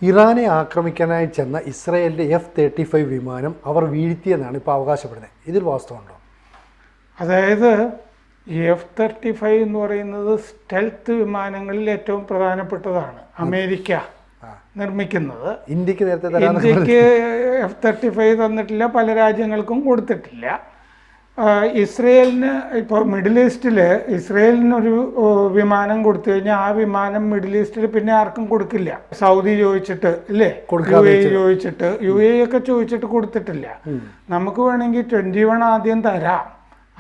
ഇറാനെ ആക്രമിക്കാനായി ചെന്ന ഇസ്രായേലിൻ്റെ F-35 വിമാനം അവർ വീഴ്ത്തിയെന്നാണ് ഇപ്പോൾ അവകാശപ്പെടുന്നത്. ഇതിൽ വാസ്തവമുണ്ടോ? അതായത് ഈ F-35 എന്ന് പറയുന്നത് സ്റ്റെൽത്ത് വിമാനങ്ങളിൽ ഏറ്റവും പ്രധാനപ്പെട്ടതാണ്. അമേരിക്ക നിർമ്മിക്കുന്നത്. ഇന്ത്യക്ക് F-35 തന്നിട്ടില്ല, പല രാജ്യങ്ങൾക്കും കൊടുത്തിട്ടില്ല. ഇസ്രയേലിന് ഇപ്പോൾ മിഡിൽ ഈസ്റ്റിൽ ഇസ്രയേലിനൊരു വിമാനം കൊടുത്തു കഴിഞ്ഞാൽ ആ വിമാനം മിഡിൽ ഈസ്റ്റിൽ പിന്നെ ആർക്കും കൊടുക്കില്ല. സൗദി ചോദിച്ചിട്ട് ഇല്ലേ, UAE ചോദിച്ചിട്ട്, UAE ഒക്കെ ചോദിച്ചിട്ട് കൊടുത്തിട്ടില്ല. നമുക്ക് വേണമെങ്കിൽ 21 ആദ്യം തരാം,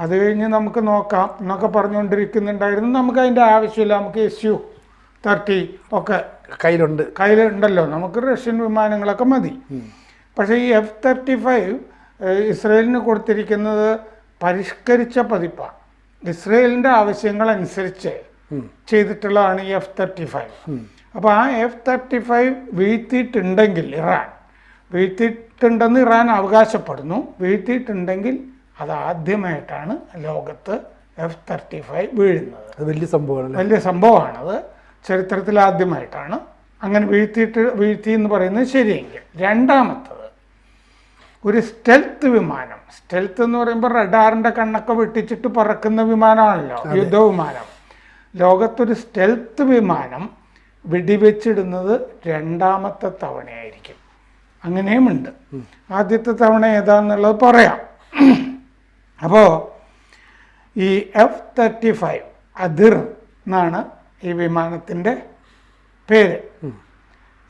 അത് കഴിഞ്ഞ് നമുക്ക് നോക്കാം എന്നൊക്കെ പറഞ്ഞുകൊണ്ടിരിക്കുന്നുണ്ടായിരുന്നു. നമുക്ക് അതിൻ്റെ ആവശ്യമില്ല, നമുക്ക് Su-30 ഒക്കെ കയ്യിലുണ്ടല്ലോ, നമുക്ക് റഷ്യൻ വിമാനങ്ങളൊക്കെ മതി. പക്ഷേ ഈ F-35 ഇസ്രയേലിന് കൊടുത്തിരിക്കുന്നത് പരിഷ്കരിച്ച പതിപ്പാണ്. ഇസ്രയേലിൻ്റെ ആവശ്യങ്ങളനുസരിച്ച് ചെയ്തിട്ടുള്ളതാണ് ഈ F-35. അപ്പോൾ ആ F-35 വീഴ്ത്തിയിട്ടുണ്ടെങ്കിൽ വീഴ്ത്തിയിട്ടുണ്ടെന്ന് ഇറാൻ അവകാശപ്പെടുന്നു. വീഴ്ത്തിയിട്ടുണ്ടെങ്കിൽ അതാദ്യമായിട്ടാണ് ലോകത്ത് F-35 വീഴുന്നത്. വലിയ സംഭവമാണത്. ചരിത്രത്തിൽ ആദ്യമായിട്ടാണ് അങ്ങനെ വീഴ്ത്തി എന്ന് പറയുന്നത് ശരിയെങ്കിൽ. രണ്ടാമത്തത് ഒരു സ്റ്റെൽത്ത് വിമാനം. സ്റ്റെൽത്ത് എന്ന് പറയുമ്പോൾ റഡാറിൻ്റെ കണ്ണൊക്കെ വെട്ടിച്ചിട്ട് പറക്കുന്ന വിമാനമാണല്ലോ, യുദ്ധവിമാനം. ലോകത്തൊരു സ്റ്റെൽത്ത് വിമാനം വെടിവെച്ചിടുന്നത് രണ്ടാമത്തെ തവണയായിരിക്കും. അങ്ങനെയുമുണ്ട്. ആദ്യത്തെ തവണ ഏതാണെന്നുള്ളത് പറയാം. അപ്പോൾ ഈ F-35 അദിർ എന്നാണ് ഈ വിമാനത്തിൻ്റെ പേര്,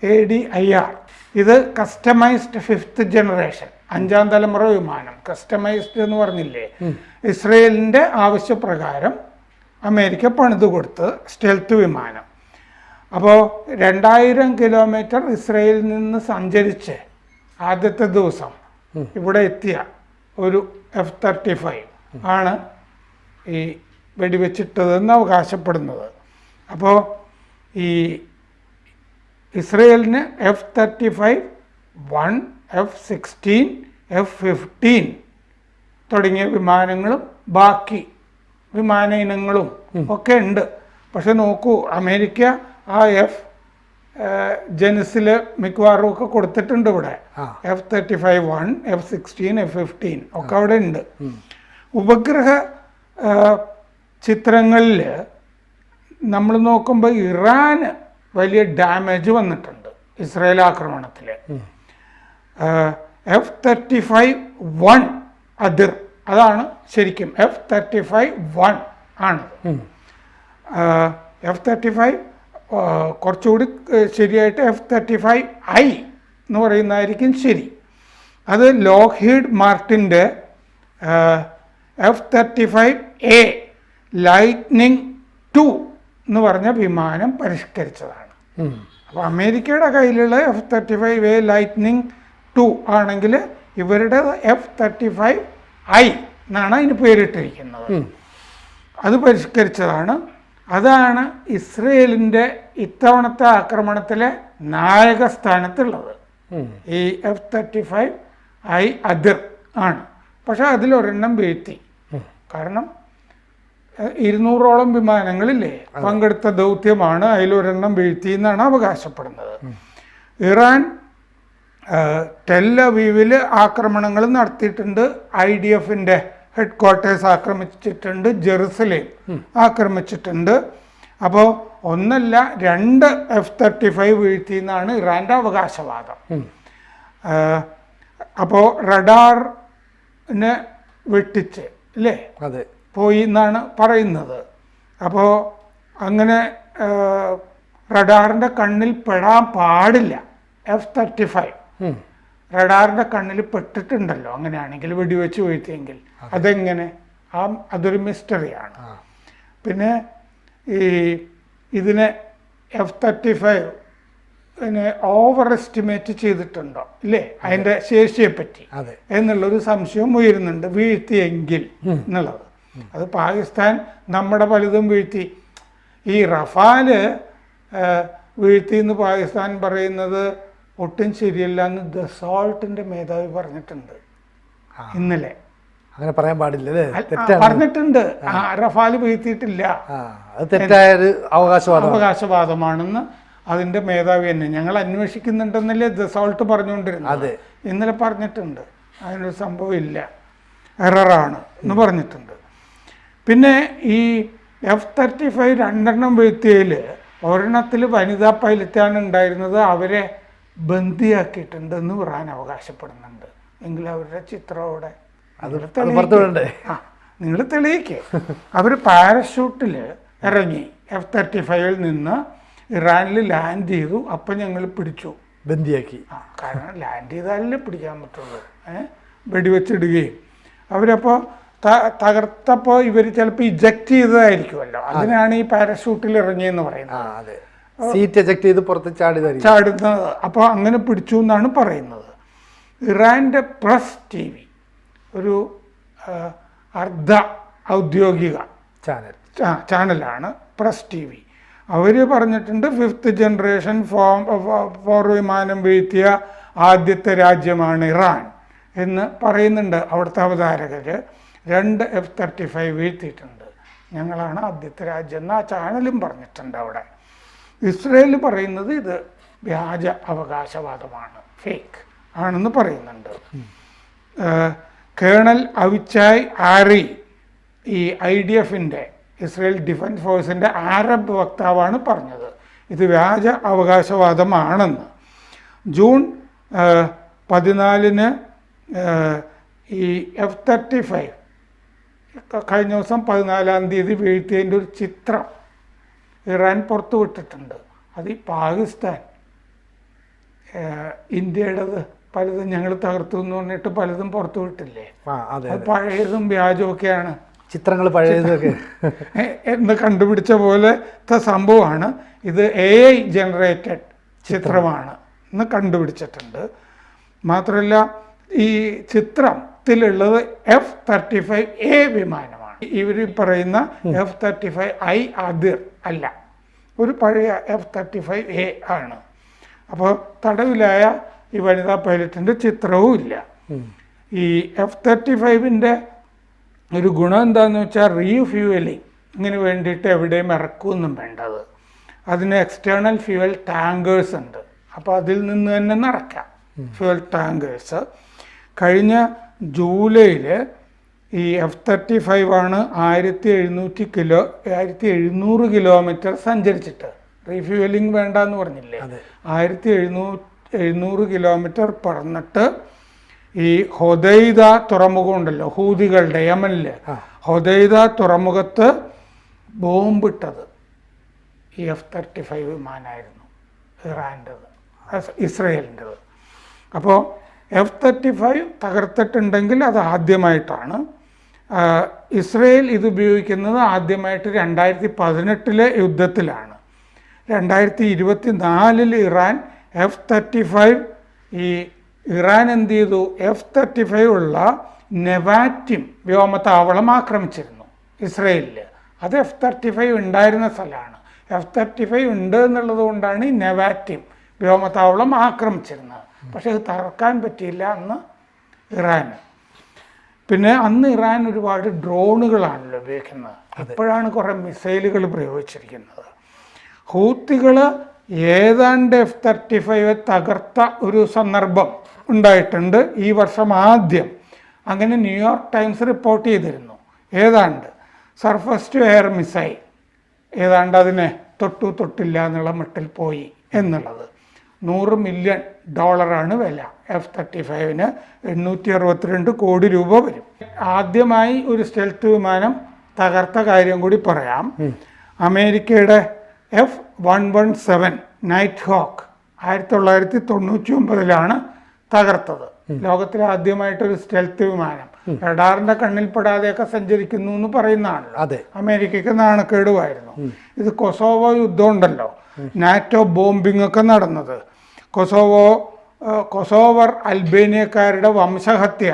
ADIR. ഇത് കസ്റ്റമൈസ്ഡ് 5th ജനറേഷൻ, 5ാം തലമുറ വിമാനം. കസ്റ്റമൈസ്ഡ് എന്ന് പറഞ്ഞില്ലേ, ഇസ്രയേലിൻ്റെ ആവശ്യപ്രകാരം അമേരിക്ക പണിത് കൊടുത്ത് സ്റ്റെൽത്ത് വിമാനം. അപ്പോൾ 2000 കിലോമീറ്റർ ഇസ്രയേലിൽ നിന്ന് സഞ്ചരിച്ച് ആദ്യത്തെ ദിവസം ഇവിടെ എത്തിയ ഒരു F-35 ആണ് ഈ വെടിവെച്ചിട്ടതെന്ന് അവകാശപ്പെടുന്നത്. അപ്പോൾ ഈ ഇസ്രയേലിന് F-35-1, F-16, F-15 തുടങ്ങിയ വിമാനങ്ങളും ബാക്കി വിമാന ഇനങ്ങളും ഒക്കെ ഉണ്ട്. പക്ഷെ നോക്കൂ, അമേരിക്ക ആ ജനസിൽ മിക്കവാറും ഒക്കെ കൊടുത്തിട്ടുണ്ട്. ഇവിടെ F-35-1, F-16, F-15 ഒക്കെ അവിടെ ഉണ്ട്. ഉപഗ്രഹ ചിത്രങ്ങളിൽ നമ്മൾ നോക്കുമ്പോൾ ഇറാന് വലിയ ഡാമേജ് വന്നിട്ടുണ്ട് ഇസ്രായേൽ ആക്രമണത്തിൽ. F-35-1 അദിർ അതാണ് ശരിക്കും, F-35-1 ആണ്. F-35 കുറച്ചുകൂടി ശരിയായിട്ട് F-35I എന്ന് പറയുന്നതായിരിക്കും ശരി. അത് ലോക്ഹീഡ് മാർട്ടിൻ്റെ F-35A ലൈറ്റ്നിങ് 2 എന്ന് പറഞ്ഞ വിമാനം പരിഷ്കരിച്ചതാണ്. അപ്പോൾ അമേരിക്കയുടെ കയ്യിലുള്ള F-35A ലൈറ്റ്നിങ് 2 ആണെങ്കിൽ ഇവരുടെ F-35I എന്നാണ് അതിന് പേരിട്ടിരിക്കുന്നത്. അത് പരിഷ്കരിച്ചതാണ്. അതാണ് ഇസ്രയേലിൻ്റെ ഇത്തവണത്തെ ആക്രമണത്തിലെ നായക സ്ഥാനത്തുള്ളത്. ഈ F-35I അദിർ ആണ്. പക്ഷെ അതിലൊരെണ്ണം വീഴ്ത്തി. കാരണം 200ഓളം വിമാനങ്ങളില്ലേ പങ്കെടുത്ത ദൗത്യമാണ്, അതിലൊരെണ്ണം വീഴ്ത്തി എന്നാണ് അവകാശപ്പെടുന്നത്. ഇറാൻ ടെൽ-അവീവിൽ ആക്രമണങ്ങൾ നടത്തിയിട്ടുണ്ട്. IDF-ൻ്റെ ഹെഡ്ക്വാർട്ടേഴ്സ് ആക്രമിച്ചിട്ടുണ്ട്. ജെറുസലേം ആക്രമിച്ചിട്ടുണ്ട്. അപ്പോൾ ഒന്നല്ല 2 F-35 വീഴ്ത്തി എന്നാണ് ഇറാൻ്റെ അവകാശവാദം. അപ്പോൾ റഡാറിനെ വെട്ടിച്ച് അല്ലേ പോയി എന്നാണ് പറയുന്നത്. അപ്പോൾ അങ്ങനെ റഡാറിൻ്റെ കണ്ണിൽ പെടാൻ പാടില്ല F-35. റഡാറിൻ്റെ കണ്ണിൽ പെട്ടിട്ടുണ്ടല്ലോ, അങ്ങനെയാണെങ്കിൽ വെടിവെച്ച് വീഴ്ത്തിയെങ്കിൽ അതെങ്ങനെ, അതൊരു മിസ്റ്ററിയാണ്. പിന്നെ ഇതിനെ F-35 ഓവർ എസ്റ്റിമേറ്റ് ചെയ്തിട്ടുണ്ടോ ഇല്ലേ അതിൻ്റെ ശേഷിയെപ്പറ്റി എന്നുള്ളൊരു സംശയം ഉയരുന്നുണ്ട്. വീഴ്ത്തിയെങ്കിൽ എന്നുള്ളത്, അത് പാകിസ്ഥാൻ നമ്മുടെ പലതും വീഴ്ത്തി. ഈ റഫാല് വീഴ്ത്തി എന്ന് പാകിസ്ഥാൻ പറയുന്നത് ഒട്ടും ശരിയല്ല എന്ന് ദസോൾട്ടിൻ്റെ മേധാവി പറഞ്ഞിട്ടുണ്ട് ഇന്നലെ. അങ്ങനെ പറയാൻ പാടില്ല, പറഞ്ഞിട്ടുണ്ട്. റഫാല് വീഴ്ത്തിയിട്ടില്ല, തെറ്റായൊരു അവകാശവാദമാണെന്ന് അതിൻ്റെ മേധാവി തന്നെ. ഞങ്ങൾ അന്വേഷിക്കുന്നുണ്ടെന്നല്ലേ ദസോൾട്ട് പറഞ്ഞുകൊണ്ടിരുന്നത്. അതെ, ഇന്നലെ പറഞ്ഞിട്ടുണ്ട് അതിനൊരു സംഭവം ഇല്ല, എററാണ് എന്ന് പറഞ്ഞിട്ടുണ്ട്. പിന്നെ ഈ F-35 രണ്ടെണ്ണം വീഴ്ത്തിയതിൽ ഒരെണ്ണത്തിൽ വനിതാ പൈലറ്റാണ് ഉണ്ടായിരുന്നത്. അവരെ ബന്ദിയാക്കിയിട്ടുണ്ടെന്ന് ഇറാൻ അവകാശപ്പെടുന്നുണ്ട്. എങ്കിലും അവരുടെ ചിത്രം അവിടെ നിങ്ങൾ തെളിയിക്കേ. അവർ പാരഷൂട്ടിൽ ഇറങ്ങി F-35 നിന്ന് ഇറാനിൽ ലാൻഡ് ചെയ്തു. അപ്പം ഞങ്ങൾ പിടിച്ചു, ബന്ദിയാക്കി. കാരണം ലാൻഡ് ചെയ്താലല്ലേ പിടിക്കാൻ പറ്റുള്ളൂ. വെടിവെച്ചിടുകയും അവരപ്പോൾ തകർത്തപ്പോൾ ഇവർ ചിലപ്പോൾ ഇജക്റ്റ് ചെയ്തതായിരിക്കുമല്ലോ, അതിനാണ് ഈ പാരഷൂട്ടിൽ ഇറങ്ങിയെന്ന് പറയുന്നത്. സീറ്റ് എജക്ട് ചെയ്ത് പുറത്ത് ചാടുന്നത്. അപ്പോൾ അങ്ങനെ പിടിച്ചു എന്നാണ് പറയുന്നത്. ഇറാൻ്റെ പ്രസ് TV, ഒരു അർദ്ധ ഔദ്യോഗിക ചാനലാണ് പ്രസ് TV. അവർ പറഞ്ഞിട്ടുണ്ട് 5th ജനറേഷൻ ഫോർ വിമാനം വീഴ്ത്തിയ ആദ്യത്തെ രാജ്യമാണ് ഇറാൻ എന്ന് പറയുന്നുണ്ട്. അവിടുത്തെ അവതാരകർ 2 F-35 വീഴ്ത്തിയിട്ടുണ്ട്, ഞങ്ങളാണ് ആദ്യത്തെ രാജ്യം എന്ന് ആ ചാനലും പറഞ്ഞിട്ടുണ്ട്. അവിടെ ഇസ്രയേൽ പറയുന്നത് ഇത് വ്യാജ അവകാശവാദമാണ്, ഫേക്ക് ആണെന്ന് പറയുന്നുണ്ട്. കേണൽ അവിച്ചായ് ആറി, ഈ IDFൻ്റെ ഇസ്രയേൽ ഡിഫൻസ് ഫോഴ്സിൻ്റെ അറബ് വക്താവാണ് പറഞ്ഞത് ഇത് വ്യാജ അവകാശവാദമാണെന്ന്. ജൂൺ 14 ഈ F-35 കഴിഞ്ഞ ദിവസം 14-ാം തീയതി വീഴ്ത്തിയതിൻ്റെ ഒരു ചിത്രം ഇറാൻ പുറത്തു വിട്ടിട്ടുണ്ട്. അത് ഈ പാകിസ്ഥാൻ ഇന്ത്യയുടേത് പലതും ഞങ്ങൾ തകർത്തു എന്ന് പറഞ്ഞിട്ട് പലതും പുറത്തു വിട്ടില്ലേ, അത് പഴയതും വ്യാജമൊക്കെയാണ്, ചിത്രങ്ങൾ പഴയതൊക്കെ എന്ന് കണ്ടുപിടിച്ച പോലത്തെ സംഭവമാണ്. ഇത് AI ജനറേറ്റഡ് ചിത്രമാണ് എന്ന് കണ്ടുപിടിച്ചിട്ടുണ്ട്. മാത്രമല്ല ഈ ചിത്രത്തിലുള്ളത് F-35A വിമാനമാണ്. ഇവർ പറയുന്ന F-35I അതിർ അല്ല, ഒരു പഴയ F-35A ആണ്. അപ്പോൾ തടവിലായ ഈ വനിതാ പൈലറ്റിൻ്റെ ചിത്രവും ഇല്ല. ഈ F-35ൻ്റെ ഒരു ഗുണം എന്താണെന്ന് വെച്ചാൽ റീഫ്യൂവലിങ്ങിന് വേണ്ടിയിട്ട് എവിടെയും ഇറക്കുമൊന്നും വേണ്ടത്. അതിന് എക്സ്റ്റേണൽ ഫ്യൂവൽ ടാങ്കേഴ്സ് ഉണ്ട്. അപ്പോൾ അതിൽ നിന്ന് തന്നെ നിറയ്ക്കാം ഫ്യൂവൽ ടാങ്കേഴ്സ്. കഴിഞ്ഞ ജൂലൈയിൽ ഈ F-35 ആണ് 1700 കിലോമീറ്റർ സഞ്ചരിച്ചിട്ട്, റീഫ്യൂവലിംഗ് വേണ്ട എന്ന് പറഞ്ഞില്ലേ, 1700 കിലോമീറ്റർ പറന്നിട്ട് ഈ ഹൊദൈദ തുറമുഖം ഉണ്ടല്ലോ ഹൂതികളുടെ യമനില്, ഹൊദൈദ തുറമുഖത്ത് ബോംബിട്ടത് ഈ F-35 വിമാനമായിരുന്നു, ഇറാൻ്റെത്, ഇസ്രയേലിൻ്റെത്. അപ്പോൾ F-35 തകർത്തിട്ടുണ്ടെങ്കിൽ അത് ആദ്യമായിട്ടാണ്. ഇസ്രയേൽ ഇത് ഉപയോഗിക്കുന്നത് ആദ്യമായിട്ട് 2018 യുദ്ധത്തിലാണ്. 2024 ഇറാൻ F-35 ഈ ഇറാൻ എന്ത് ചെയ്തു, F-35 ഉള്ള നെവാറ്റിം വ്യോമതാവളം ആക്രമിച്ചിരുന്നു ഇസ്രയേലിൽ. അത് F-35 ഉണ്ടായിരുന്ന സ്ഥലമാണ്. F-35 ഉണ്ട് എന്നുള്ളത് കൊണ്ടാണ് ഈ നെവാറ്റിം വ്യോമതാവളം ആക്രമിച്ചിരുന്നത്. പക്ഷെ അത് തകർക്കാൻ പറ്റിയില്ല അന്ന് ഇറാന്. പിന്നെ അന്ന് ഇറാൻ ഒരുപാട് ഡ്രോണുകളാണല്ലോ ഉപയോഗിക്കുന്നത്, ഇപ്പോഴാണ് കുറേ മിസൈലുകൾ പ്രയോഗിച്ചിരിക്കുന്നത്. ഹൂത്തികൾ ഏതാണ്ട് F-35 തകർത്ത ഒരു സന്ദർഭം ഉണ്ടായിട്ടുണ്ട് ഈ വർഷം ആദ്യം. അങ്ങനെ ന്യൂയോർക്ക് ടൈംസ് റിപ്പോർട്ട് ചെയ്തിരുന്നു. ഏതാണ്ട് സർഫസ് ടു എയർ മിസൈൽ ഏതാണ്ട് അതിനെ തൊട്ടില്ല എന്നുള്ള മട്ടിൽ പോയി എന്നുള്ളത്. $100 മില്യൺ വില. F-35ന് 862 കോടി രൂപ വരും. ആദ്യമായി ഒരു സ്റ്റെൽത്ത് വിമാനം തകർത്ത കാര്യം കൂടി പറയാം. അമേരിക്കയുടെ F-117 നൈറ്റ് ഹോക്ക് 1999 തകർത്തത്. ലോകത്തിലെ ആദ്യമായിട്ടൊരു സ്റ്റെൽത്ത് വിമാനം റഡാറിന്റെ കണ്ണിൽപ്പെടാതെയൊക്കെ സഞ്ചരിക്കുന്നു എന്ന് പറയുന്നതാണല്ലോ. അമേരിക്കയ്ക്ക് നാണക്കേടുമായിരുന്നു. ഇത് കൊസോവോ യുദ്ധം ഉണ്ടല്ലോ, നാറ്റോ ബോംബിംഗ് ഒക്കെ നടന്നത്. കൊസോവർ അൽബേനിയക്കാരുടെ വംശഹത്യ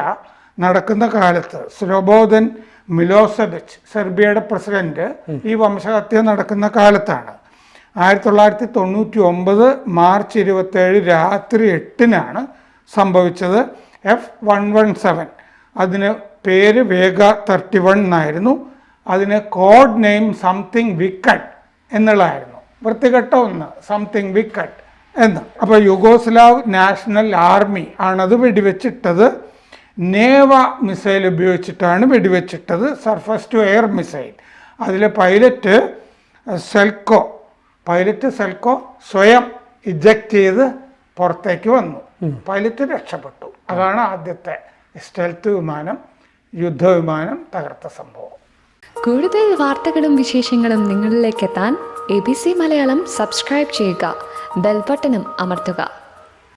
നടക്കുന്ന കാലത്ത് സ്ലോബോദൻ മിലോസെവിച്ച് സെർബിയയുടെ പ്രസിഡന്റ് ഈ വംശഹത്യ നടക്കുന്ന കാലത്താണ്. 1999 മാർച്ച് 27 രാത്രി 8-നാണ് സംഭവിച്ചത്. F-117 അതിന് പേര് വേഗ 31 എന്നായിരുന്നു. അതിന് കോഡ് നെയിം സംതിങ് വിക്കഡ് എന്നുള്ളതായിരുന്നു. വൃത്തികെട്ട ഒന്ന്, സംതിങ് വിക്കറ്റ് എന്ന്. അപ്പോൾ യുഗോസ്ലാവ് നാഷണൽ ആർമി ആണത് വെടിവെച്ചിട്ടത്. നേവ മിസൈൽ ഉപയോഗിച്ചിട്ടാണ് വെടിവെച്ചിട്ടത്, സർഫസ് ടു എയർ മിസൈൽ. അതിലെ പൈലറ്റ് സെൽക്കോ സ്വയം ഇജക്റ്റ് ചെയ്ത് പുറത്തേക്ക് വന്നു. പൈലറ്റ് രക്ഷപ്പെട്ടു. അതാണ് ആദ്യത്തെ സ്റ്റെൽത്ത് വിമാനം, യുദ്ധവിമാനം തകർത്ത സംഭവം. കൂടുതൽ വാർത്തകളും വിശേഷങ്ങളും നിങ്ങളിലേക്ക് എത്താൻ ABC മലയാളം സബ്സ്ക്രൈബ് ചെയ്യുക, ബെൽ ബട്ടണും അമർത്തുക.